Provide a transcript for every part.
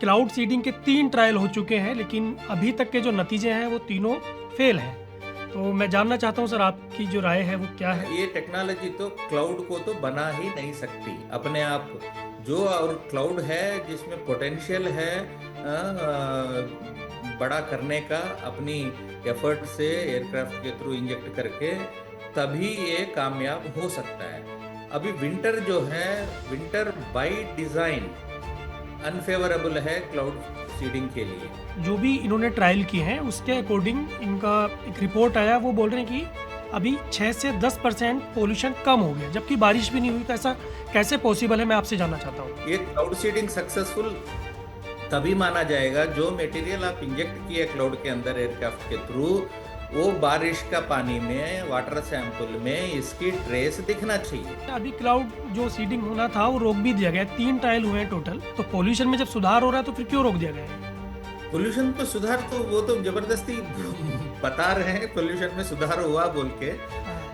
Cloud seeding के 3 trial हो चुके हैं, लेकिन अभी तक के जो नतीजे हैं वो तीनों फेल हैं। तो मैं जानना चाहता हूँ सर, आपकी जो राय है वो क्या है? ये टेक्नोलॉजी तो क्लाउड को तो बना ही नहीं सकती अपने आप। जो और क्लाउड है जिसमें पोटेंशियल है बड़ा करने का, अपनी एफर्ट से एयरक्राफ्ट के थ्रू इंजेक्ट करके, तभी ये कामयाब हो सकता है। अभी विंटर जो है, विंटर बाय डिजाइन अनफेवरेबल है क्लाउड सीडिंग के लिए। जो भी इन्होंने ट्रायल किए हैं उसके अकॉर्डिंग इनका एक रिपोर्ट आया, वो बोल रहे हैं कि अभी 6 से 10% पोल्यूशन कम हो गया, जबकि बारिश भी नहीं हुई। तो ऐसा कैसे पॉसिबल है, मैं आपसे जानना चाहता हूँ। ये क्लाउड सीडिंग सक्सेसफुल तभी माना जाएगा जो मटेरियल आप इंजेक्ट किए क्लाउड के अंदर एयरक्राफ्ट के थ्रू, वो बारिश का पानी में, वाटर सैंपल में इसकी ट्रेस दिखना चाहिए। अभी क्लाउड जो सीडिंग होना था वो रोक भी दिया गया, 3 ट्रायल हुए हैं टोटल। तो पोल्यूशन में जब सुधार हो रहा है तो फिर क्यों रोक दिया गया है? पोल्यूशन को सुधार तो वो तो जबरदस्ती बता रहे हैं पोल्यूशन में सुधार हुआ बोल के,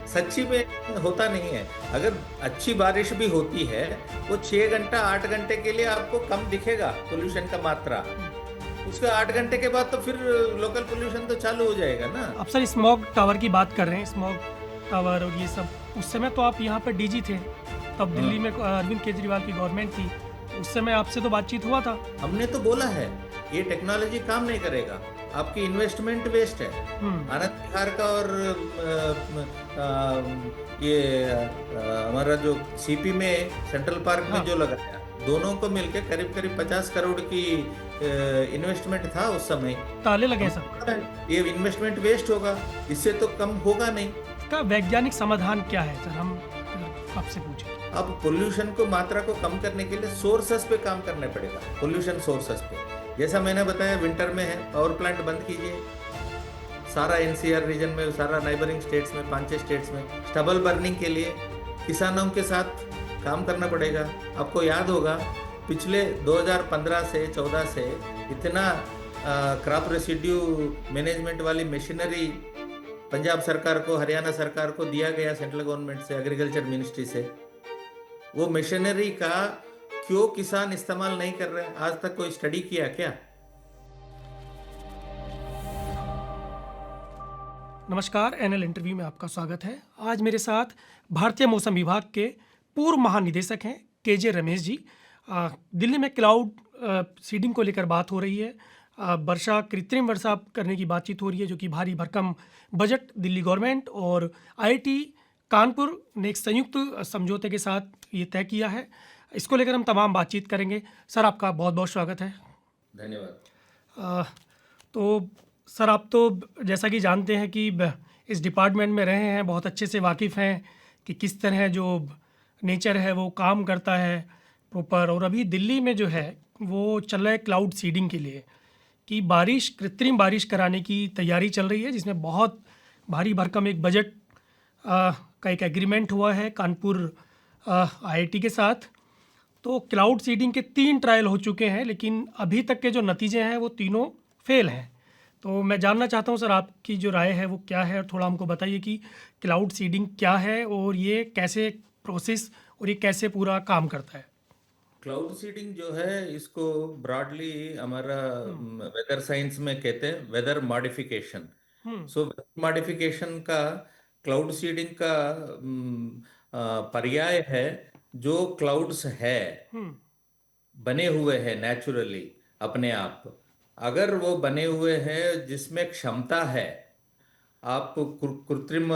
सच्ची में होता नहीं है। अगर अच्छी बारिश भी होती है, वो 6 घंटा 8 घंटे के लिए आपको कम दिखेगा पोल्यूशन का मात्रा। उसके 8 घंटे के बाद तो फिर लोकल पोल्यूशन तो चालू हो जाएगा ना। अब सर स्मॉग टावर की बात कर रहे हैं, स्मॉग टावर और ये सब, उस समय तो आप यहाँ पर डीजी थे, तब दिल्ली में अरविंद केजरीवाल की गवर्नमेंट थी, उस समय आपसे तो बातचीत हुआ था। हमने तो बोला है ये टेक्नोलॉजी काम नहीं करेगा, आपकी इन्वेस्टमेंट वेस्ट है। आनंद विहार का और ये हमारा जो सीपी में सेंट्रल पार्क में जो लगाया, दोनों को मिलके करीब करीब 50 करोड़ की इन्वेस्टमेंट था उस समय। ताले लगे सर। ये इन्वेस्टमेंट वेस्ट होगा, इससे तो कम होगा नहीं। इसका वैज्ञानिक समाधान क्या है सर, हम अगर आपसे पूछें? अब पोल्यूशन को मात्रा को कम करने के लिए सोर्सेस पे काम करना पड़ेगा, पोल्यूशन सोर्सेस पे। जैसा मैंने बताया, विंटर में है पावर प्लांट बंद कीजिए, सारा एनसीआर रीजन में, सारा नाइबरिंग स्टेट्स में, 5-6 स्टेट्स में स्टबल बर्निंग के लिए किसानों के साथ काम करना पड़ेगा। आपको याद होगा पिछले 2015 से 14 से इतना क्रॉप रेसिड्यू मैनेजमेंट वाली मशीनरी पंजाब सरकार को, हरियाणा सरकार को दिया गया सेंट्रल गवर्नमेंट से, एग्रीकल्चर मिनिस्ट्री से। वो मशीनरी का क्यों किसान इस्तेमाल नहीं कर रहे हैं, आज तक कोई स्टडी किया क्या? नमस्कार, एनएल इंटरव्यू में आपका स्वागत है। आज मेरे साथ भारतीय मौसम विभाग के पूर्व महानिदेशक हैं केजे रमेश जी। दिल्ली में क्लाउड सीडिंग को लेकर बात हो रही है, वर्षा, कृत्रिम वर्षा करने की बातचीत हो रही है, जो कि भारी भरकम बजट दिल्ली गवर्नमेंट और आईआईटी कानपुर ने एक संयुक्त समझौते के साथ ये तय किया है। इसको लेकर हम तमाम बातचीत करेंगे। सर, आपका बहुत बहुत स्वागत है। धन्यवाद। तो सर, आप तो जैसा कि जानते हैं कि इस डिपार्टमेंट में रहे हैं, बहुत अच्छे से वाकिफ़ हैं कि किस तरह जो नेचर है वो काम करता है प्रॉपर। और अभी दिल्ली में जो है वो चल रहा है क्लाउड सीडिंग के लिए, कि बारिश, कृत्रिम बारिश कराने की तैयारी चल रही है, जिसमें बहुत भारी भरकम एक बजट का एक एग्रीमेंट हुआ है कानपुर आईआईटी के साथ। तो क्लाउड सीडिंग के 3 ट्रायल हो चुके हैं, लेकिन अभी तक के जो नतीजे हैं वो तीनों फेल हैं। तो मैं जानना चाहता हूं सर, आपकी जो राय है वो क्या है, और थोड़ा हमको बताइए कि क्लाउड सीडिंग क्या है और ये कैसे प्रोसेस और ये कैसे पूरा काम करता है। क्लाउड सीडिंग जो है, इसको ब्रॉडली हमारा वेदर साइंस में कहते हैं weather modification. So weather modification का क्लाउड सीडिंग का पर्याय है। जो क्लाउड्स है बने हुए हैं नेचुरली अपने आप, अगर वो बने हुए हैं जिसमें क्षमता है, आप कृत्रिम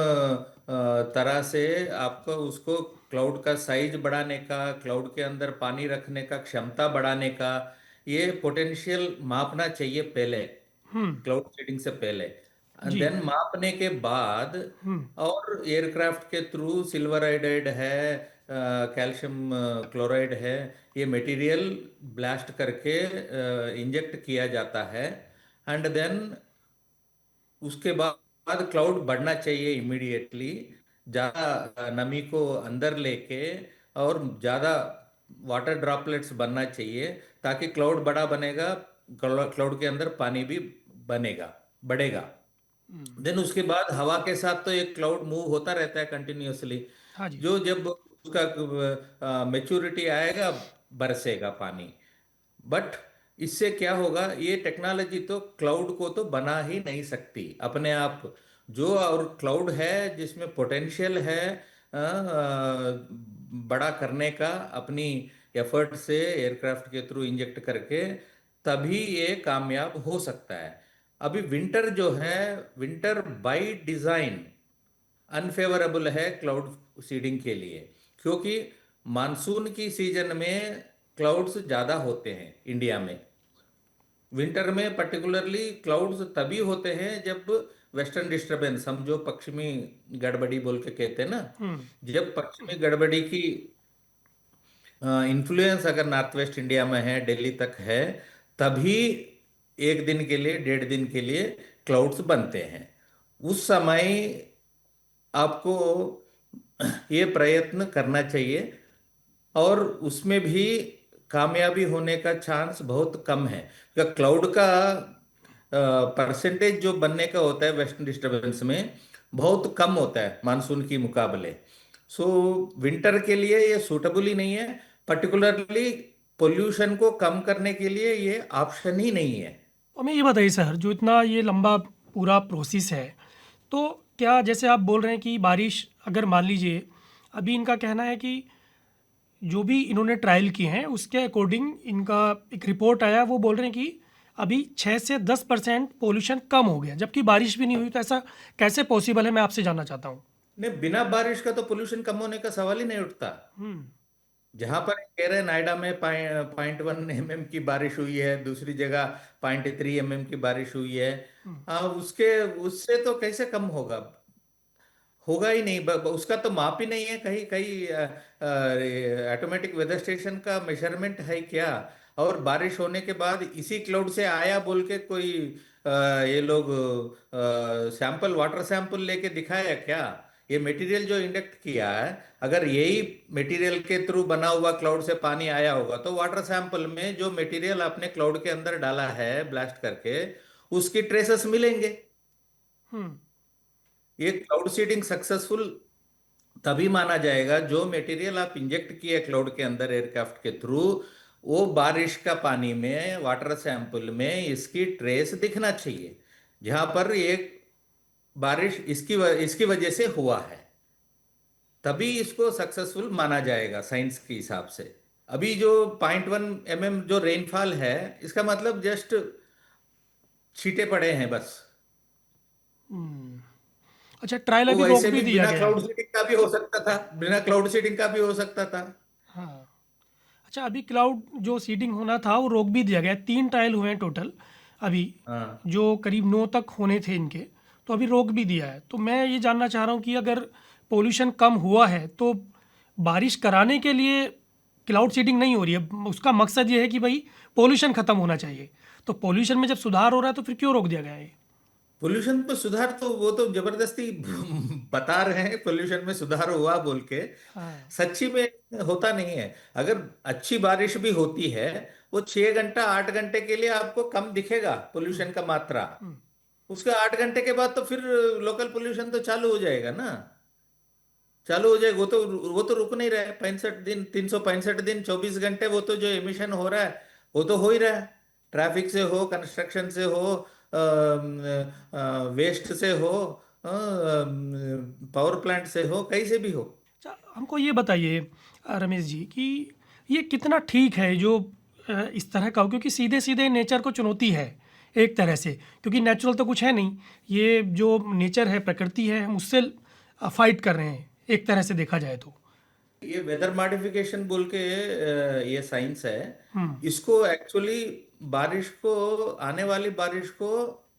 तरह से आपको उसको क्लाउड का साइज बढ़ाने का, क्लाउड के अंदर पानी रखने का क्षमता बढ़ाने का, ये पोटेंशियल मापना चाहिए पहले, क्लाउड सीडिंग से पहले। जी। देन मापने के बाद, और एयरक्राफ्ट के थ्रू सिल्वर आयोडाइड है, कैल्शियम क्लोराइड है, ये मटेरियल ब्लास्ट करके इंजेक्ट किया जाता है। एंड देन उसके बाद क्लाउड बढ़ना चाहिए इमीडिएटली, ज़्यादा नमी को अंदर लेके, और ज़्यादा वाटर ड्रॉपलेट्स बनना चाहिए, ताकि क्लाउड बड़ा बनेगा, क्लाउड के अंदर पानी भी बनेगा, बढ़ेगा। देन उसके बाद हवा के साथ तो एक क्लाउड मूव होता रहता है कंटिन्यूअसली। हाँ जी। जो जब उसका मेच्योरिटी आएगा, बरसेगा पानी। बट इससे क्या होगा, ये टेक्नोलॉजी तो क्लाउड को तो बना ही नहीं सकती अपने आप। जो और क्लाउड है जिसमें पोटेंशियल है बड़ा करने का, अपनी एफर्ट से एयरक्राफ्ट के थ्रू इंजेक्ट करके, तभी ये कामयाब हो सकता है। अभी विंटर जो है, विंटर बाय डिजाइन अनफेवरेबल है क्लाउड सीडिंग के लिए, क्योंकि मानसून की सीजन में क्लाउड्स ज़्यादा होते हैं इंडिया में। विंटर में पर्टिकुलरली क्लाउड्स तभी होते हैं जब वेस्टर्न डिस्टरबेंस, हम जो पश्चिमी गड़बड़ी बोल के कहते हैं ना, हम्म। जब पश्चिमी गड़बड़ी की इन्फ्लुएंस अगर नॉर्थ वेस्ट इंडिया में है, दिल्ली तक है, तभी एक दिन के लिए, डेढ़ दिन के लिए क्लाउड्स बनते हैं। उस समय आपको ये प्रयत्न करना चाहिए, और उसमें भी कामयाबी होने का चांस बहुत कम है। क्लाउड का परसेंटेज जो बनने का होता है वेस्टर्न डिस्टरबेंस में, बहुत कम होता है मानसून की मुकाबले। सो विंटर के लिए ये सूटेबल ही नहीं है, पर्टिकुलरली पोल्यूशन को कम करने के लिए ये ऑप्शन ही नहीं है। तो हमें ये बताइए सर, जो इतना ये लंबा पूरा प्रोसेस है, तो क्या जैसे आप बोल रहे हैं कि बारिश, अगर मान लीजिए अभी इनका कहना है कि जो भी इन्होंने ट्रायल किए हैं उसके अकॉर्डिंग इनका एक रिपोर्ट आया, वो बोल रहे हैं कि अभी 6 से 10% पोल्यूशन कम हो गया, जबकि बारिश भी नहीं हुई। तो ऐसा कैसे पॉसिबल है, मैं आपसे जानना चाहता हूँ। नहीं, बिना बारिश का तो पोल्यूशन कम होने का सवाल ही नहीं उठता। हम्म। जहां पर कह रहे हैं नोएडा में 0.1 mm की बारिश हुई है, दूसरी जगह 0.3 mm की बारिश हुई है, हम्म। उसके उससे तो कैसे कम होगा? होगा ही नहीं। उसका तो माप ही नहीं है कहीं कहीं। ऑटोमेटिक वेदर स्टेशन का मेजरमेंट है क्या? और बारिश होने के बाद इसी क्लाउड से आया बोल के कोई ये लोग सैंपल, वाटर सैंपल लेके दिखाया क्या? ये मटेरियल जो इंडक्ट किया है, अगर यही मटेरियल के थ्रू बना हुआ क्लाउड से पानी आया होगा, तो वाटर सैंपल में जो मटेरियल आपने क्लाउड के अंदर डाला है ब्लास्ट करके, उसकी ट्रेसेस मिलेंगे। हम्म। ये क्लाउड सीडिंग सक्सेसफुल तभी माना जाएगा जो मटेरियल आप इंजेक्ट किए क्लाउड के अंदर एयरक्राफ्ट के थ्रू, वो बारिश का पानी में, वाटर सैंपल में इसकी ट्रेस दिखना चाहिए, जहां पर एक बारिश इसकी वजह से हुआ है। तभी इसको सक्सेसफुल माना जाएगा साइंस के हिसाब से। अभी जो 0.1 mm जो रेनफॉल है, इसका मतलब जस्ट छींटे पड़े हैं बस। हम्म। अच्छा, ट्रायल वो अभी रोक वैसे भी भी दिया बिना गया क्लाउड है। सीडिंग का भी हो सकता था, बिना क्लाउड सीडिंग का भी हो सकता था। हाँ। अच्छा, अभी क्लाउड जो सीडिंग होना था वो रोक भी दिया गया है। 3 ट्रायल हुए हैं टोटल अभी, हाँ, जो करीब 9 तक होने थे इनके, तो अभी रोक भी दिया है। तो मैं ये जानना चाह रहा हूँ कि अगर पोल्यूशन कम हुआ है तो बारिश कराने के लिए क्लाउड सीडिंग नहीं हो रही है, उसका मकसद ये है कि भाई पोल्यूशन ख़त्म होना चाहिए। तो पोल्यूशन में जब सुधार हो रहा है तो फिर क्यों रोक दिया गया है ये? पोल्यूशन में सुधार तो वो तो जबरदस्ती बता रहे हैं पोल्यूशन में सुधार हुआ बोल के। हाँ। सच्ची में होता नहीं है। अगर अच्छी बारिश भी होती है, वो 6 घंटा 8 घंटे के लिए आपको कम दिखेगा हम्म। पोल्यूशन का मात्रा। हम्म। उसके 8 घंटे के बाद तो फिर लोकल पोल्यूशन तो चालू हो जाएगा ना। चालू हो जाएगा, वो तो रुक नहीं रहा है। 65 दिन, 365 दिन, 24 घंटे, वो तो जो एमिशन हो रहा है वो तो हो ही रहा है। ट्रैफिक से हो, कंस्ट्रक्शन से हो, वेस्ट से हो, पावर प्लांट से हो, कहीं से भी हो। अच्छा, हमको ये बताइए रमेश जी कि ये कितना ठीक है जो इस तरह का हो, क्योंकि सीधे सीधे नेचर को चुनौती है एक तरह से, क्योंकि नेचुरल तो कुछ है नहीं। ये जो नेचर है, प्रकृति है, हम उससे फाइट कर रहे हैं एक तरह से देखा जाए तो। ये वेदर मॉडिफिकेशन बोल के ये साइंस है। हम्म। इसको एक्चुअली बारिश को, आने वाली बारिश को,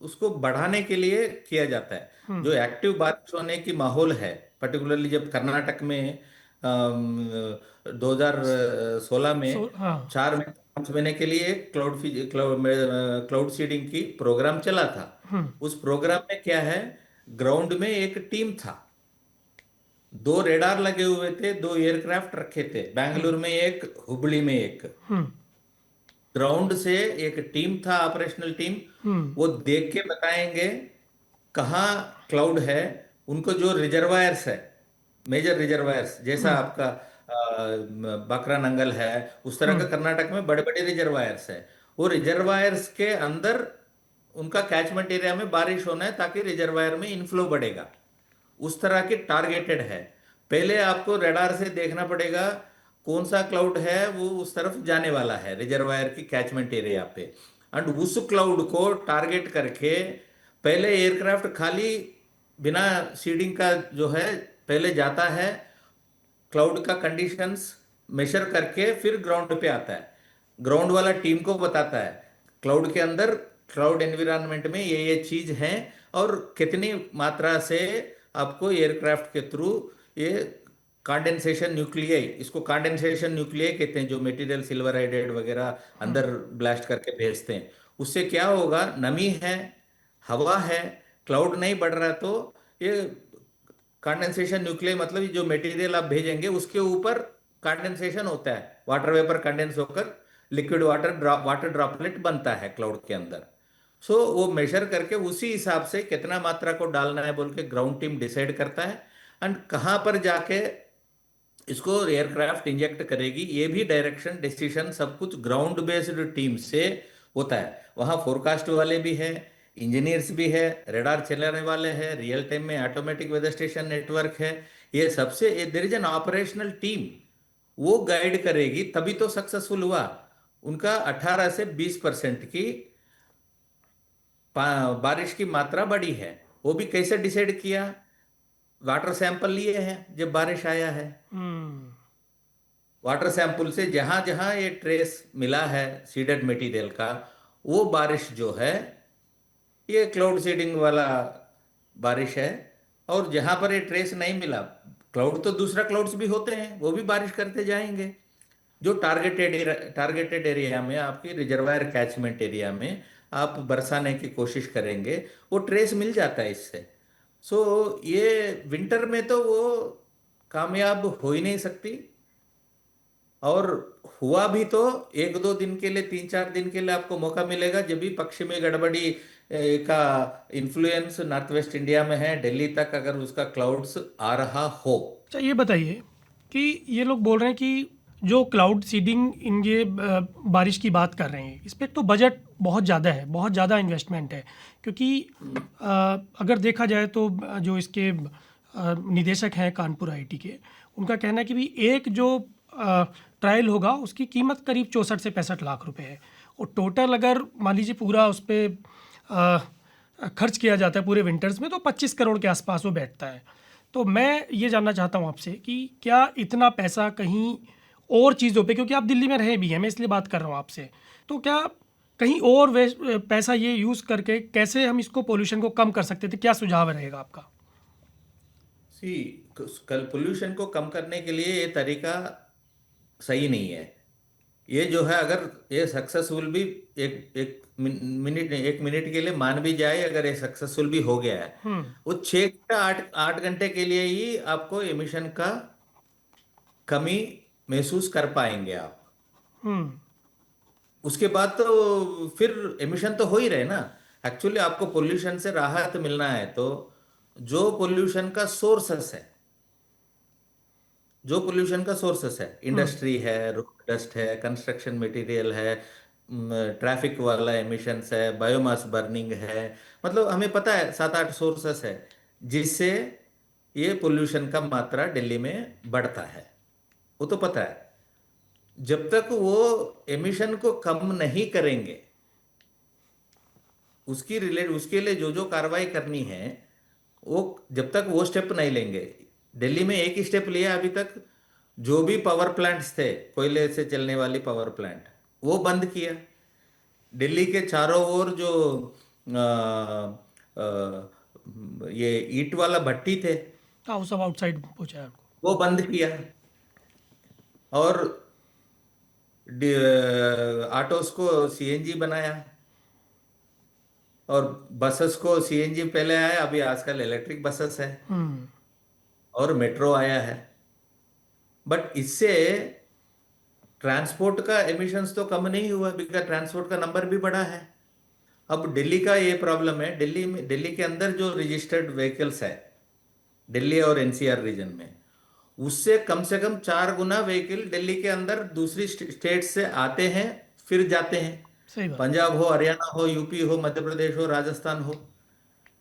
उसको बढ़ाने के लिए किया जाता है। हम्म। जो एक्टिव बारिश होने की माहौल है, पर्टिकुलरली जब कर्नाटक में 2016 में हाँ। 4 महीने 5 महीने के लिए क्लाउड सीडिंग की प्रोग्राम चला था। हम्म। उस प्रोग्राम में क्या है, ग्राउंड में एक टीम था, 2 रेडार लगे हुए थे, 2 एयरक्राफ्ट रखे थे, हम्म। बैंगलोर में एक, हुबली में एक। हम्म। ग्राउंड से एक टीम था, ऑपरेशनल टीम। हम्म। वो देख के बताएंगे कहाँ क्लाउड है। उनको जो रिजर्वायर्स है, मेजर रिजर्वायर्स, जैसा हम्म। आपका बाकरा नंगल है, उस तरह का हम्म। कर्नाटक में बड़े बड़े रिजर्वायर्स है। वो रिजर्वायर्स के अंदर उनका कैचमेंट एरिया में बारिश होना है ताकि रिजर्वायर में इनफ्लो बढ़ेगा, उस तरह की टारगेटेड है। पहले आपको रडार से देखना पड़ेगा कौन सा क्लाउड है वो उस तरफ जाने वाला है रिजर्वायर की कैचमेंट एरिया पे, एंड उस क्लाउड को टारगेट करके पहले एयरक्राफ्ट खाली बिना सीडिंग का जो है पहले जाता है, क्लाउड का कंडीशंस मेजर करके फिर ग्राउंड पे आता है, ग्राउंड वाला टीम को बताता है क्लाउड के अंदर क्लाउड एनवायरनमेंट में ये चीज है और कितनी मात्रा से आपको एयरक्राफ्ट के थ्रू ये कंडेंसेशन न्यूक्लियाई, इसको कंडेंसेशन न्यूक्लियाई कहते हैं, जो मटेरियल सिल्वर हाइड्राइड वगैरह अंदर ब्लास्ट करके भेजते हैं, उससे क्या होगा, नमी है, हवा है, क्लाउड नहीं बढ़ रहा, तो ये कंडेंसेशन न्यूक्लियाई मतलब जो मटेरियल आप भेजेंगे उसके ऊपर कंडेंसेशन होता है, वाटर वेपर कंडेंस होकर लिक्विड वाटर ड्रॉपलेट बनता है क्लाउड के अंदर। सो वो मेजर करके उसी हिसाब से कितना मात्रा को डालना है बोल के ग्राउंड टीम डिसाइड करता है, एंड कहाँ पर जाके इसको एयरक्राफ्ट इंजेक्ट करेगी ये भी डायरेक्शन डिसीजन सब कुछ ग्राउंड बेस्ड टीम से होता है। वहाँ फोरकास्ट वाले भी है, इंजीनियर्स भी है, रेडार चलाने वाले हैं, रियल टाइम में ऑटोमेटिक वेदर स्टेशन नेटवर्क है, ये सबसे there is an operational team, वो गाइड करेगी तभी तो सक्सेसफुल हुआ। उनका 18 से 20% की बारिश की मात्रा बढ़ी है, वो भी कैसे डिसाइड किया, वाटर सैंपल लिए हैं जब बारिश आया है, हम्म। वाटर सैंपल से जहां जहां ये ट्रेस मिला है सीडेड मटेरियल का, वो बारिश जो है ये क्लाउड सीडिंग वाला बारिश है, और जहां पर ये ट्रेस नहीं मिला, क्लाउड तो दूसरा क्लाउड्स भी होते हैं वो भी बारिश करते जाएंगे, जो टारगेटेड एरिया में आपकी रिजर्वायर कैचमेंट एरिया में आप बरसाने की कोशिश करेंगे, वो ट्रेस मिल जाता है इससे। सो ये विंटर में तो वो कामयाब हो ही नहीं सकती, और हुआ भी तो 1-2 दिन के लिए, 3-4 दिन के लिए आपको मौका मिलेगा, जब भी पश्चिमी गड़बड़ी का इन्फ्लुएंस नॉर्थ वेस्ट इंडिया में है, दिल्ली तक अगर उसका क्लाउड्स आ रहा हो। अच्छा, ये बताइए कि ये लोग बोल रहे हैं कि जो क्लाउड सीडिंग इन ये बारिश की बात कर रहे हैं, इस पे तो बजट बहुत ज़्यादा है, बहुत ज़्यादा इन्वेस्टमेंट है, क्योंकि अगर देखा जाए तो जो इसके निदेशक हैं कानपुर आईटी के, उनका कहना है कि भी एक जो ट्रायल होगा उसकी कीमत करीब 64 से 65 लाख रुपए है, और टोटल अगर मान लीजिए पूरा उस पर खर्च किया जाता है पूरे विंटर्स में तो 25 करोड़ के आसपास वो बैठता है। तो मैं ये जानना चाहता हूँ आपसे कि क्या इतना पैसा कहीं और चीज़ों पे, क्योंकि आप दिल्ली में रहे भी हैं, मैं इसलिए बात कर रहा हूँ आपसे, तो क्या कहीं और पैसा ये यूज़ करके कैसे हम इसको पोल्यूशन को कम कर सकते थे, क्या सुझाव रहेगा आपका? सी, कल पोल्यूशन को कम करने के लिए ये तरीका सही नहीं है। ये जो है अगर ये सक्सेसफुल भी, एक एक मिनट 1 मिनट के लिए मान भी जाए, अगर ये सक्सेसफुल भी हो गया है, हम्म। वो 6 से 8 घंटे के लिए ही आपको एमिशन का कमी महसूस कर पाएंगे आप। हम्म। उसके बाद तो फिर एमिशन तो हो ही रहे ना। एक्चुअली आपको पोल्यूशन से राहत मिलना है तो जो पोल्यूशन का सोर्सेस है, जो पोल्यूशन का सोर्सेस है, हम्म। इंडस्ट्री है, रोड डस्ट है, कंस्ट्रक्शन मटेरियल है, ट्रैफिक वाला एमिशंस है, बायोमास बर्निंग है, मतलब हमें पता है 7-8 सोर्सेस है जिससे ये पोल्यूशन का मात्रा दिल्ली में बढ़ता है, वो तो पता है। जब तक वो एमिशन को कम नहीं करेंगे, उसके लिए जो जो कार्रवाई करनी है, वो जब तक वो स्टेप नहीं लेंगे, दिल्ली में एक ही स्टेप लिया अभी तक, जो भी पावर प्लांट्स थे कोयले से चलने वाली पावर प्लांट वो बंद किया। दिल्ली के चारों ओर जो ये ईंट वाला भट्टी थे हाँ, वो सब आउटसाइड पहुँचा है उनको। वो बंद किया, और ऑटोस को सीएनजी बनाया, और बसेस को सीएनजी पहले आया, अभी आजकल इलेक्ट्रिक बसेस है, हम्म। और मेट्रो आया है। बट इससे ट्रांसपोर्ट का एमिशंस तो कम नहीं हुआ, बिकॉज ट्रांसपोर्ट का नंबर भी बढ़ा है। अब दिल्ली का ये प्रॉब्लम है, दिल्ली के अंदर जो रजिस्टर्ड व्हीकल्स है दिल्ली और एनसीआर रीजन में, उससे कम से कम 4 गुना व्हीकल दिल्ली के अंदर दूसरी स्टेट से आते हैं फिर जाते हैं। सही बात। पंजाब हो, हरियाणा हो, यूपी हो, मध्य प्रदेश हो, राजस्थान हो,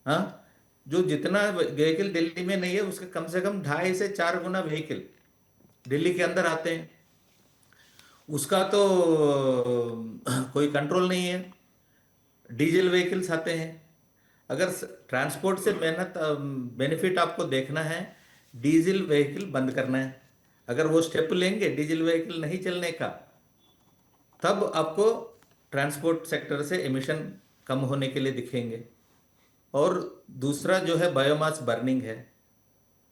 हाँ, जो जितना व्हीकल दिल्ली में नहीं है उसके कम से कम 2.5 से 4 गुना व्हीकल दिल्ली के अंदर आते हैं। उसका तो कोई कंट्रोल नहीं है। डीजल व्हीकल्स आते हैं। अगर ट्रांसपोर्ट से मेहनत बेनिफिट आपको देखना है, डीजल व्हीकल बंद करना है। अगर वो स्टेप लेंगे डीजल व्हीकल नहीं चलने का, तब आपको ट्रांसपोर्ट सेक्टर से एमिशन कम होने के लिए दिखेंगे। और दूसरा जो है बायोमास बर्निंग है।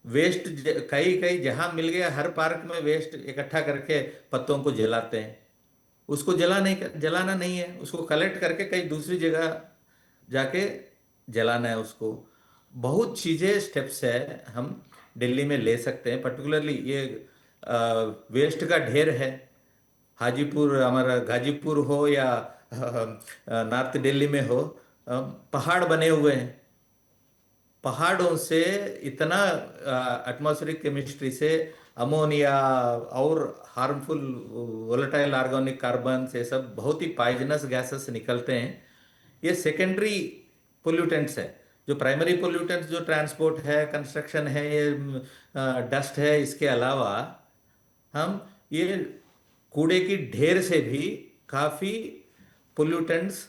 वेस्ट कई कई जहां मिल गया हर पार्क में वेस्ट इकट्ठा करके पत्तों को जलाते हैं। उसको जलाना नहीं है, उसको कलेक्ट करके कहीं दूसरी जगह जाके जलाना है उसको। बहुत चीजें स्टेप्स है हम दिल्ली में ले सकते हैं। पर्टिकुलरली ये वेस्ट का ढेर है। हाजीपुर हमारा गाजीपुर हो या नॉर्थ दिल्ली में हो, पहाड़ बने हुए हैं। पहाड़ों से इतना एटमॉस्फेरिक केमिस्ट्री से अमोनिया और हार्मफुल वोलेटाइल ऑर्गेनिक कार्बन से सब बहुत ही पॉइजनस गैसेस निकलते हैं। ये सेकेंडरी पोल्यूटेंट्स है। जो प्राइमरी पोल्यूटेंट्स जो ट्रांसपोर्ट है, कंस्ट्रक्शन है, ये डस्ट है, इसके अलावा हम ये कूड़े की ढेर से भी काफी पोल्यूटेंट्स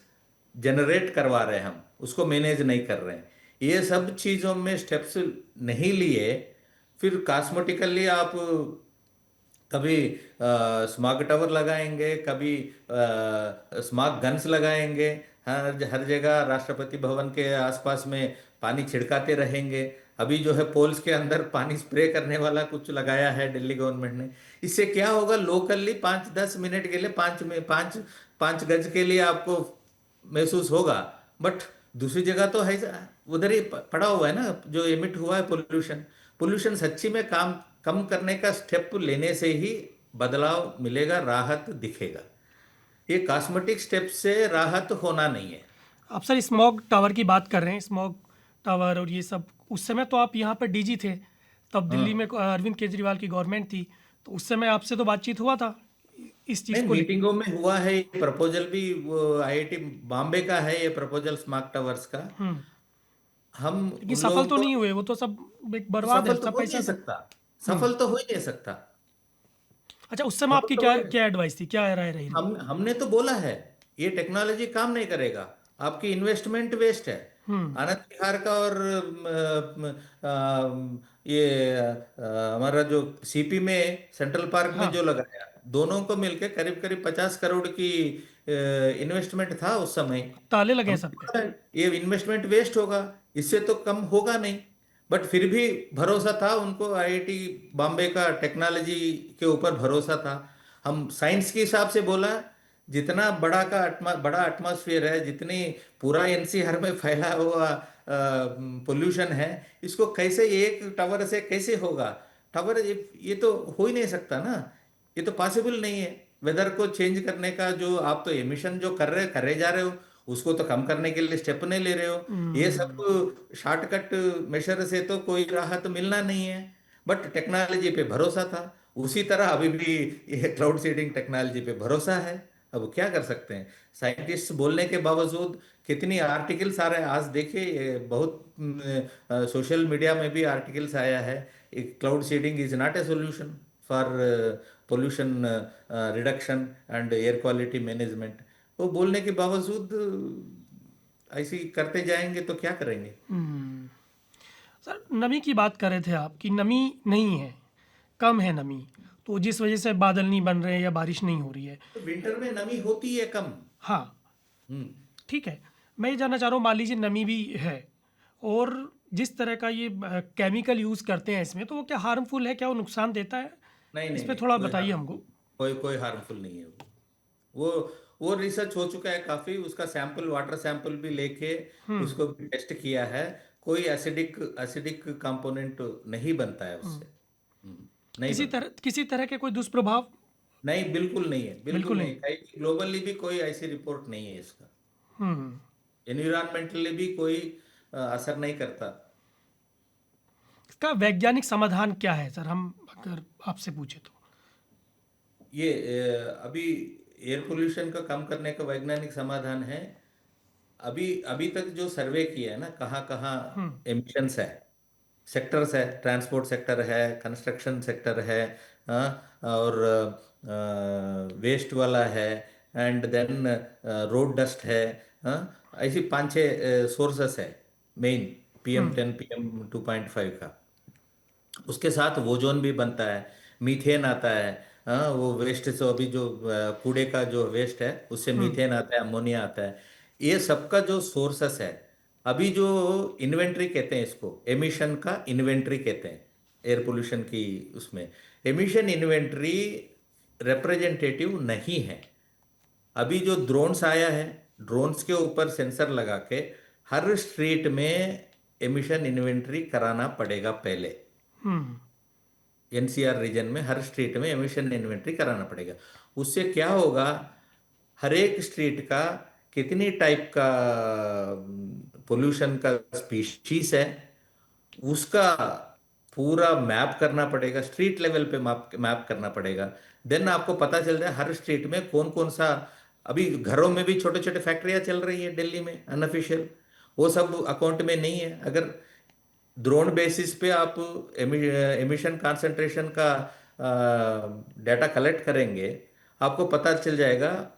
जनरेट करवा रहे हैं। हम उसको मैनेज नहीं कर रहे हैं। ये सब चीजों में स्टेप्स नहीं लिए, फिर कॉस्मेटिकली आप कभी स्मॉग टावर लगाएंगे, कभी स्मॉग गन्स लगाएंगे, हर हर जगह राष्ट्रपति भवन के आसपास में पानी छिड़काते रहेंगे। अभी जो है पोल्स के अंदर पानी स्प्रे करने वाला कुछ लगाया है दिल्ली गवर्नमेंट ने। इससे क्या होगा, लोकली 5-10 मिनट के लिए, 5 गज के लिए आपको महसूस होगा, बट दूसरी जगह तो है, उधर ही पड़ा हुआ है ना जो एमिट हुआ है पोल्यूशन। पोल्यूशन सच्ची में काम कम करने का स्टेप लेने से ही बदलाव मिलेगा, राहत दिखेगा। ये कॉस्मेटिक स्टेप से राहत होना नहीं है। आप सर स्मॉग टावर की बात कर रहे हैं, स्मॉग टावर और ये सब, उस समय तो आप यहाँ पर डीजी थे, तब दिल्ली में हाँ, अरविंद केजरीवाल की गवर्नमेंट थी, तो उस समय आपसे तो बातचीत हुआ था इस चीज़ नहीं, को लेकर। मीटिंगों में हुआ है। ये प्रपोजल भी वो आईआईटी बॉम्बे का है, ये प्रपोजल स्मार्ट टावर्स का। हम्म। हम लेकिन उन सफल लोगों तो को नहीं हुए, वो तो सब एक बर्बाद है, सफल तो सब हो ही पैसा नहीं सब। सकता। हम्म। सफल तो हो ही नहीं सकता। अच्छा, उस समय सफल आपकी तो हो क्या ही नहीं। क्या एडवाइस थी, क्या राय रही? हमने तो बोला है ये टेक्नोलॉजी काम नहीं करेगा, आपकी इन्वेस्टमेंट वेस्ट है। हम्म। आनंद विहार का और ये हमारा जो सीपी में सेंट्रल पार्क में हाँ, जो लगाया, दोनों को मिलके करीब करीब 50 करोड़ की इन्वेस्टमेंट था उस समय। ताले लगे हैं हमने सब पे। बोला ये इन्वेस्टमेंट वेस्ट होगा, इससे तो कम होगा नहीं। बट फिर भी भरोसा था उनको, आईआईटी बॉम्बे का टेक्नोलॉजी के ऊपर भरोसा था। हम साइंस के हिसाब से बोला, जितना बड़ा एटमॉस्फेयर है, जितनी पूरा एनसीआर में फैला हुआ पोल्यूशन है, इसको कैसे एक टावर से कैसे होगा। टावर ये तो हो ही नहीं सकता ना। ये तो पॉसिबल नहीं है। वेदर को चेंज करने का जो आप तो एमिशन जो करे जा रहे हो, उसको तो कम करने के लिए स्टेप नहीं ले रहे हो। ये हम्म। सब शॉर्टकट मेशर से तो कोई राहत मिलना नहीं है। बट टेक्नोलॉजी पे भरोसा था। उसी तरह अभी भी ये क्लाउड सीडिंग टेक्नोलॉजी पे भरोसा है। अब क्या कर सकते हैं, साइंटिस्ट बोलने के बावजूद कितनी आर्टिकल्स आ रहे हैं। आज देखिए ये बहुत सोशल मीडिया में भी आर्टिकल्स आया है, cloud seeding is not a solution for pollution reduction and air quality management. वो बोलने के बावजूद ऐसे ही करते जाएंगे तो क्या करेंगे। हम्म। सर, नमी की बात कर रहे थे आप कि नमी नहीं है, कम है नमी, तो जिस वजह से बादल नहीं बन रहे हैं या बारिश नहीं हो रही है। तो विंटर में नमी होती है कम। हाँ, हम्म। ठीक है। मैं ये जानना चाह रहा हूँ, मान लीजिए नमी भी है, और जिस तरह का ये केमिकल यूज़ करते हैं इसमें, तो वो क्या हार्मफुल है, क्या वो नुकसान देता है? नहीं इस नहीं पे नहीं, थोड़ा कोई बताइए हार्मफुल, हमको। कोई हार्मफुल नहीं है वो वो रिसर्च हो चुका है काफी। उसका सैंपल, वाटर सैंपल भी लेके उसको भी टेस्ट किया है। कोई एसिडिक एसिडिक कंपोनेंट नहीं बनता है उससे। नहीं बनता। किसी तरह के कोई दुष्प्रभाव? नहीं, बिल्कुल नहीं है, बिल्कुल बिल्कुल नहीं। नहीं। ग्लोबली भी कोई ऐसी रिपोर्ट नहीं है इसका। हम्म। एनवायरमेंटली भी कोई असर नहीं करता। इसका वैज्ञानिक समाधान क्या है सर, हम अगर आपसे पूछे तो? ये अभी एयर पोल्यूशन को कम करने का वैज्ञानिक समाधान है, अभी अभी तक जो सर्वे किया है ना, कहाँ कहाँ एमिशंस है, सेक्टर्स है, ट्रांसपोर्ट सेक्टर है, कंस्ट्रक्शन सेक्टर है, और वेस्ट वाला है, एंड देन रोड डस्ट है, ऐसी 5-6 सोर्सेस है मेन, PM10 PM2.5 का। उसके साथ ओजोन भी बनता है, मीथेन आता है, वो वेस्ट से, अभी जो कूड़े का जो वेस्ट है उससे मीथेन आता है, अमोनिया आता है। ये सबका जो सोर्सेस है, अभी जो इन्वेंट्री कहते हैं इसको, एमिशन का इन्वेंट्री कहते हैं एयर पोल्यूशन की, उसमें एमिशन इन्वेंट्री रिप्रेजेंटेटिव नहीं है। अभी जो ड्रोन्स आया है, ड्रोन्स के ऊपर सेंसर लगा के हर स्ट्रीट में एमिशन इन्वेंट्री कराना पड़ेगा पहले। NCR रीजन में हर स्ट्रीट में एमिशन इन्वेंट्री कराना पड़ेगा। उससे क्या होगा, हर एक स्ट्रीट का कितनी टाइप का पोल्यूशन का स्पीशीज है, उसका पूरा मैप करना पड़ेगा, स्ट्रीट लेवल पे मैप करना पड़ेगा। देन आपको पता चल जाए हर स्ट्रीट में कौन कौन सा, अभी घरों में भी छोटे छोटे फैक्ट्रियां चल रही है दिल्ली में अनऑफिशियल, वो सब अकाउंट में नहीं है। अगर ड्रोन बेसिस पे आप एमिशन कंसंट्रेशन का डाटा कलेक्ट करेंगे, आपको पता चल जाएगा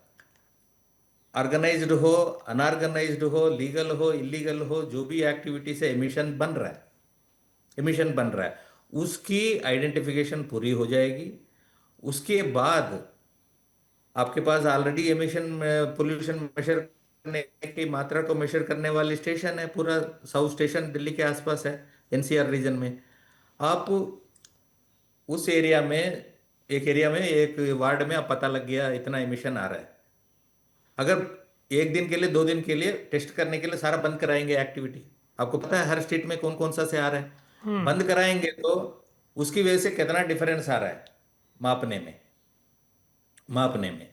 ऑर्गेनाइज्ड हो, अनऑर्गेनाइज्ड हो, लीगल हो, इलीगल हो, जो भी एक्टिविटी से एमिशन बन रहा है, एमिशन बन रहा है, उसकी आइडेंटिफिकेशन पूरी हो जाएगी। उसके बाद आपके पास ऑलरेडी एमिशन पोल्यूशन मेजर करने की मात्रा को मेजर करने वाली स्टेशन है, पूरा साउथ स्टेशन दिल्ली के आसपास है, NCR रीजन में। आप उस एरिया में, एक एरिया में, एक वार्ड में आप पता लग गया इतना एमिशन आ रहा है, अगर एक दिन के लिए 2 दिन के लिए टेस्ट करने के लिए सारा बंद कराएंगे एक्टिविटी, आपको पता है हर स्टेट में कौन कौन सा से आ रहा है, बंद कराएंगे तो उसकी वजह से कितना डिफरेंस आ रहा है मापने में।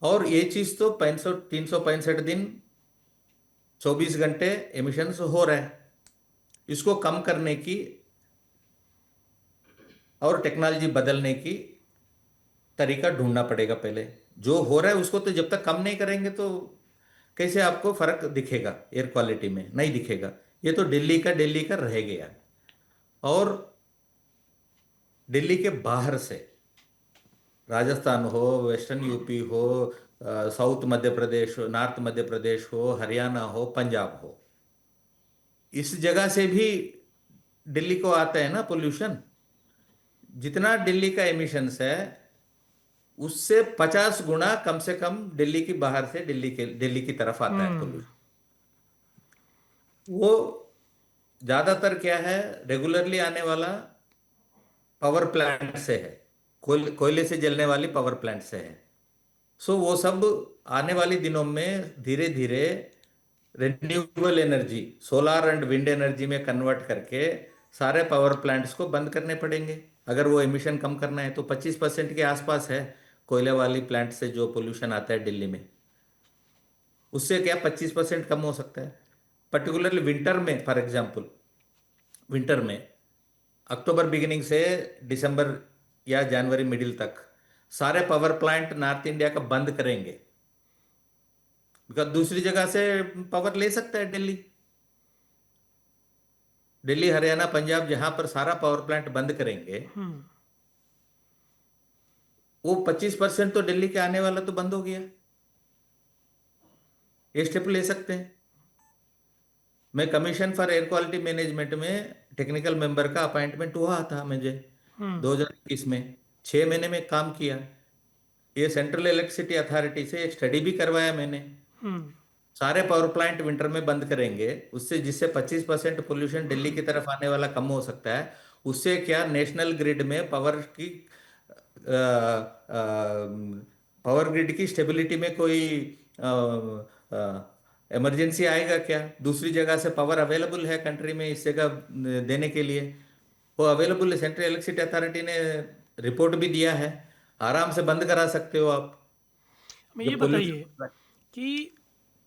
और ये चीज तो 365 दिन 24 घंटे एमिशंस हो रहा है। इसको कम करने की और टेक्नोलॉजी बदलने की तरीका ढूंढना पड़ेगा पहले। जो हो रहा है उसको तो जब तक कम नहीं करेंगे तो कैसे आपको फर्क दिखेगा एयर क्वालिटी में, नहीं दिखेगा। ये तो दिल्ली का रह गया। और दिल्ली के बाहर से राजस्थान हो, वेस्टर्न यूपी हो, साउथ मध्य प्रदेश हो, नॉर्थ मध्य प्रदेश हो, हरियाणा हो, पंजाब हो, इस जगह से भी दिल्ली को आता है ना पोल्यूशन। जितना दिल्ली का एमिशंस है उससे 50 गुना कम से कम दिल्ली की बाहर से दिल्ली की तरफ आता है पोल्यूशन। वो ज्यादातर क्या है, रेगुलरली आने वाला पावर प्लांट से है, कोयले से जलने वाली पावर प्लांट से है। सो वो सब आने वाले दिनों में धीरे धीरे renewable energy, solar and wind energy में कन्वर्ट करके सारे पावर प्लांट्स को बंद करने पड़ेंगे अगर वो एमिशन कम करना है। तो 25% के आसपास है कोयले वाली प्लांट से जो पोल्यूशन आता है दिल्ली में, उससे क्या 25% कम हो सकता है। पर्टिकुलरली विंटर में, फॉर एग्जांपल विंटर में अक्टूबर बिगिनिंग से दिसंबर या जनवरी मिडिल तक सारे पावर प्लांट नॉर्थ इंडिया का बंद करेंगे, बिकॉज दूसरी जगह से पावर ले सकता है दिल्ली, हरियाणा, पंजाब, जहां पर सारा पावर प्लांट बंद करेंगे वो 25% तो दिल्ली के आने वाला तो बंद हो गया। ये स्टेप ले सकते हैं। मैं commission for air quality management में टेक्निकल मेंबर का अपॉइंटमेंट हुआ था मुझे 2021 में, 6 महीने में काम किया। ये सेंट्रल इलेक्ट्रिसिटी अथॉरिटी से एक स्टडी भी करवाया मैंने। सारे पावर प्लांट विंटर में बंद करेंगे, उससे जिससे 25% पोल्यूशन दिल्ली की तरफ आने वाला कम हो सकता है। उससे क्या नेशनल ग्रिड में पावर ग्रिड की स्टेबिलिटी में कोई इमरजेंसी आएगा क्या? दूसरी जगह से पावर अवेलेबल है कंट्री में इस जगह देने के लिए, वो अवेलेबल है। सेंट्रल इलेक्ट्रिसिटी अथॉरिटी ने रिपोर्ट भी दिया है, आराम से बंद करा सकते हो आप। हमें जो ये बताइए कि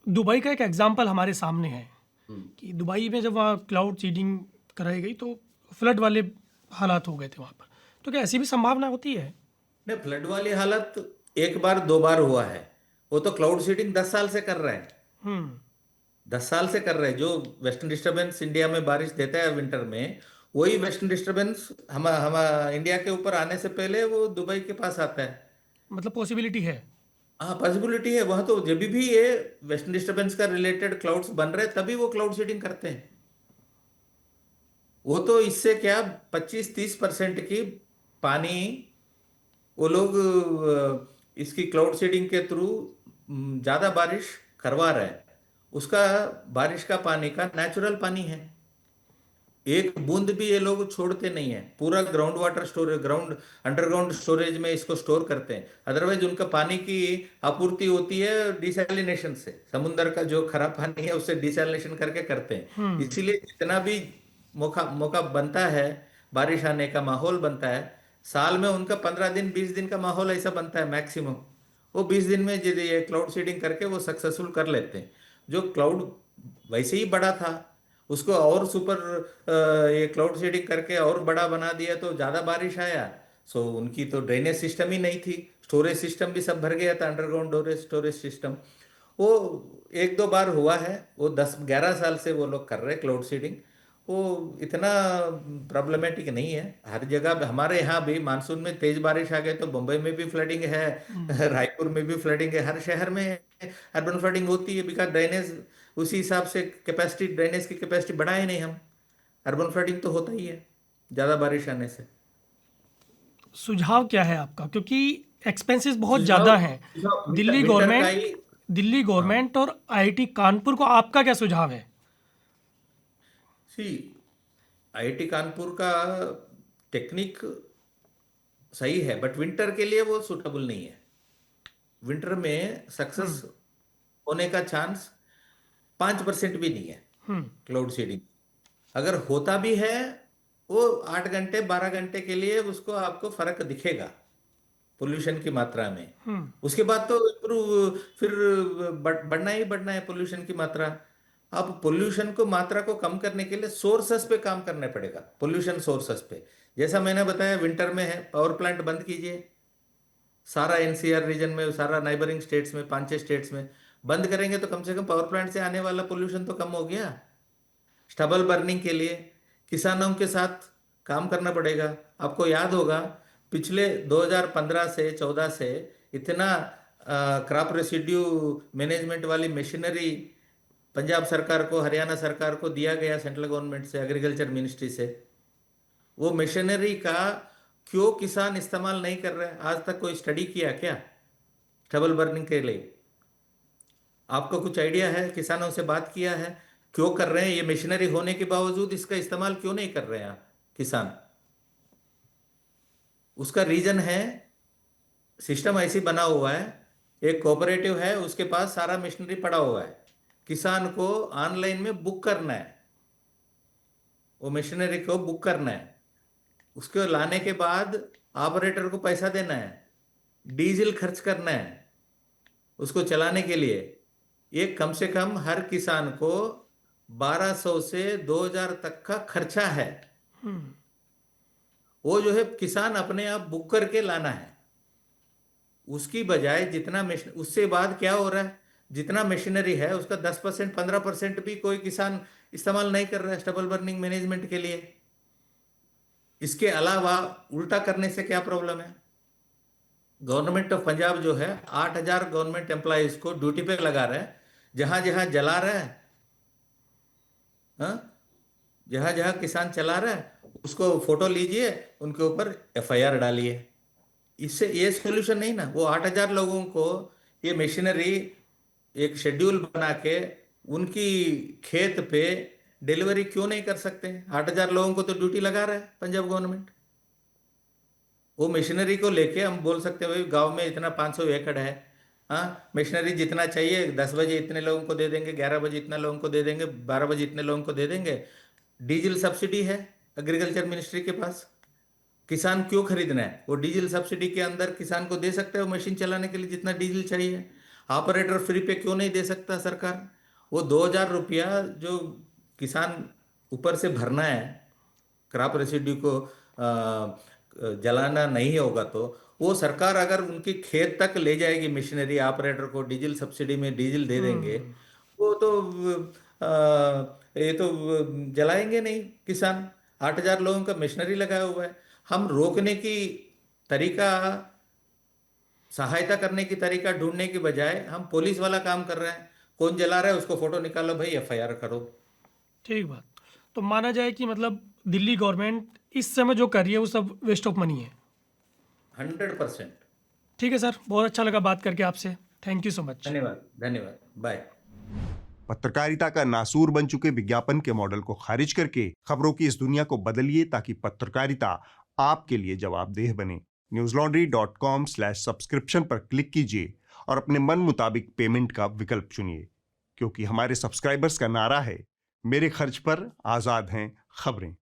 दुबई का एक एग्जांपल हमारे सामने है कि दुबई में जब वहाँ क्लाउड सीडिंग कराई गई तो फ्लड वाले हालात हो गए थे वहाँ पर। तो क्या ऐसी भी संभावना होती है? नहीं, फ्लड वाली हालत एक बार दो बार हुआ है। वो तो क्लाउड सीडिंग 10 साल से कर रहे हैं। हम्म। 10 साल से कर रहे हैं। जो वेस्टर्न डिस्टरबेंस इंडिया में बारिश देता है विंटर में, वही वेस्टर्न डिस्टरबेंस हम इंडिया के ऊपर आने से पहले वो दुबई के पास आता है। मतलब पॉसिबिलिटी है। हाँ, पॉसिबिलिटी है। वहां तो जब भी ये वेस्टर्न डिस्टरबेंस का रिलेटेड क्लाउड्स बन रहे हैं तभी वो क्लाउड सीडिंग करते हैं। वो तो इससे क्या 25-30% की पानी वो लोग इसकी क्लाउड सीडिंग के थ्रू ज्यादा बारिश करवा रहे हैं। उसका बारिश का पानी का नेचुरल पानी है। एक बूंद भी ये लोग छोड़ते नहीं है। पूरा ground water storage, ground underground storage में इसको स्टोर करते हैं। अदरवाइज उनका पानी की आपूर्ति होती है डिसैलिनेशन से। समुद्र का जो खराब पानी है उससे डिसैलिनेशन करके करते हैं। हम्म। इसीलिए जितना भी मौका मौका बनता है, बारिश आने का माहौल बनता है, साल में उनका 15 दिन 20 दिन का माहौल ऐसा बनता है मैक्सिमम। वो 20 दिन में ये क्लाउड सीडिंग करके वो सक्सेसफुल कर लेते हैं। जो क्लाउड वैसे ही बड़ा था, उसको और सुपर ये क्लाउड सीडिंग करके और बड़ा बना दिया तो ज्यादा बारिश आया। सो उनकी तो ड्रेनेज सिस्टम ही नहीं थी। स्टोरेज सिस्टम भी सब भर गया था, अंडरग्राउंड स्टोरेज सिस्टम। वो एक दो बार हुआ है। वो 10-11 साल से वो लोग कर रहे हैं क्लाउड सीडिंग। वो इतना प्रॉब्लमेटिक नहीं है। हर जगह हमारे यहाँ भी मानसून में तेज बारिश आ गई तो मुंबई में भी फ्लडिंग है, रायपुर में भी फ्लडिंग है, हर शहर में अर्बन फ्लडिंग होती है। बिकॉज ड्रेनेज उसी हिसाब से कैपेसिटी, ड्रेनेज की कैपेसिटी बढ़ाए नहीं हम। अर्बन फ्लडिंग तो होता ही है ज्यादा बारिश आने से। सुझाव क्या है आपका? क्योंकि एक्सपेंसेस बहुत सुझाव ज़्यादा हैं। सुझाव दिल्ली विंटर का गवर्नमेंट ही। दिल्ली हाँ, गवर्नमेंट और आईआईटी कानपुर को आपका क्या सुझाव है? सी आईआईटी कानपुर का टेक्निक सही है, बट विंटर के लिए वो सूटेबल नहीं है। विंटर में सक्सेस हम्म। होने का चांस 5% भी नहीं है हम्म। Cloud seeding. अगर होता भी है, वो 8 घंटे 12 घंटे के लिए उसको आपको फर्क दिखेगा पोल्यूशन की मात्रा में। हम्म। उसके बाद तो इम्प्रूव फिर बढ़ना ही बढ़ना है पोल्यूशन की मात्रा। अब पोल्यूशन को मात्रा को कम करने के लिए सोर्सेस पे काम करने पड़ेगा, पोल्यूशन सोर्सेस पे। जैसा मैंने बताया विंटर में है, पावर प्लांट बंद कीजिए। सारा एनसीआर रीजन में, सारा नाइबरिंग स्टेट्स में, 5-6 स्टेट्स में बंद करेंगे तो कम से कम पावर प्लांट से आने वाला पोल्यूशन तो कम हो गया। स्टबल बर्निंग के लिए किसानों के साथ काम करना पड़ेगा। आपको याद होगा पिछले 2015 से 14 से इतना क्रॉप रेसिड्यू मैनेजमेंट वाली मशीनरी पंजाब सरकार को, हरियाणा सरकार को दिया गया सेंट्रल गवर्नमेंट से, एग्रीकल्चर मिनिस्ट्री से। वो मशीनरी का क्यों किसान इस्तेमाल नहीं कर रहे हैं? आज तक कोई स्टडी किया क्या स्टबल बर्निंग के लिए? आपको कुछ आइडिया है? किसानों से बात किया है क्यों कर रहे हैं? ये मशीनरी होने के बावजूद इसका इस्तेमाल क्यों नहीं कर रहे हैं किसान? उसका रीजन है सिस्टम ऐसी बना हुआ है। एक कोऑपरेटिव है, उसके पास सारा मशीनरी पड़ा हुआ है। किसान को ऑनलाइन में बुक करना है, वो मशीनरी को बुक करना है। उसको लाने के बाद ऑपरेटर को पैसा देना है, डीजल खर्च करना है उसको चलाने के लिए। ये कम से कम हर किसान को 1200 से 2000 तक का खर्चा है। वो जो है किसान अपने आप बुक करके लाना है। उसकी बजाय जितना मशीन, उससे बाद क्या हो रहा है, जितना मशीनरी है उसका 10% 15% भी कोई किसान इस्तेमाल नहीं कर रहा है स्टबल बर्निंग मैनेजमेंट के लिए। इसके अलावा उल्टा करने से क्या प्रॉब्लम है? गवर्नमेंट ऑफ पंजाब जो है 8,000 गवर्नमेंट एम्प्लॉयज को ड्यूटी पे लगा रहा है। जहां जहां जला रहा है, हाँ, जहां जहां किसान चला रहा है उसको फोटो लीजिए, उनके ऊपर एफआईआर डालिए। इससे ये सोल्यूशन नहीं ना। वो 8,000 लोगों को ये मशीनरी एक शेड्यूल बना के उनकी खेत पे डिलीवरी क्यों नहीं कर सकते? 8,000 लोगों को तो ड्यूटी लगा रहा है पंजाब गवर्नमेंट। वो मशीनरी को लेके हम बोल सकते हैं भाई गांव में इतना 500 एकड़ है, हाँ, मशीनरी जितना चाहिए 10 बजे इतने लोगों को दे देंगे, 11 बजे इतने लोगों को दे देंगे, 12 बजे इतने लोगों को दे देंगे। डीजल सब्सिडी है एग्रीकल्चर मिनिस्ट्री के पास। किसान क्यों खरीदना है? वो डीजल सब्सिडी के अंदर किसान को दे सकता है वो मशीन चलाने के लिए जितना डीजल चाहिए। ऑपरेटर फ्री पे क्यों नहीं दे सकता सरकार? वो 2,000 रुपया जो किसान ऊपर से भरना है क्रॉप रेसिड्यू को जलाना नहीं होगा तो वो सरकार अगर उनकी खेत तक ले जाएगी मशीनरी ऑपरेटर को डीजल सब्सिडी में डीजल दे देंगे, हम्म। वो तो ये तो जलाएंगे नहीं किसान। 8,000 लोगों का मशीनरी लगाया हुआ है। हम रोकने की तरीका, सहायता करने की तरीका ढूंढने की बजाय हम पुलिस वाला काम कर रहे हैं। कौन जला रहा है उसको फोटो निकालो भाई, एफआईआर करो। ठीक बात। तो माना जाए कि मतलब दिल्ली गवर्नमेंट इस समय जो कर रही है वो सब वेस्ट ऑफ मनी है। 100%। ठीक है सर, बहुत अच्छा लगा बात करके आपसे। Thank you so much. धन्यवाद, धन्यवाद, बाय। पत्रकारिता का नासूर बन चुके विज्ञापन के मॉडल को खारिज करके खबरों की इस दुनिया को बदलिए ताकि पत्रकारिता आपके लिए जवाबदेह बने। newslaundry.com/सब्सक्रिप्शन पर क्लिक कीजिए और अपने मन मुताबिक पेमेंट का विकल्प चुनिए, क्योंकि हमारे सब्सक्राइबर्स का नारा है, मेरे खर्च पर आजाद हैं खबरें।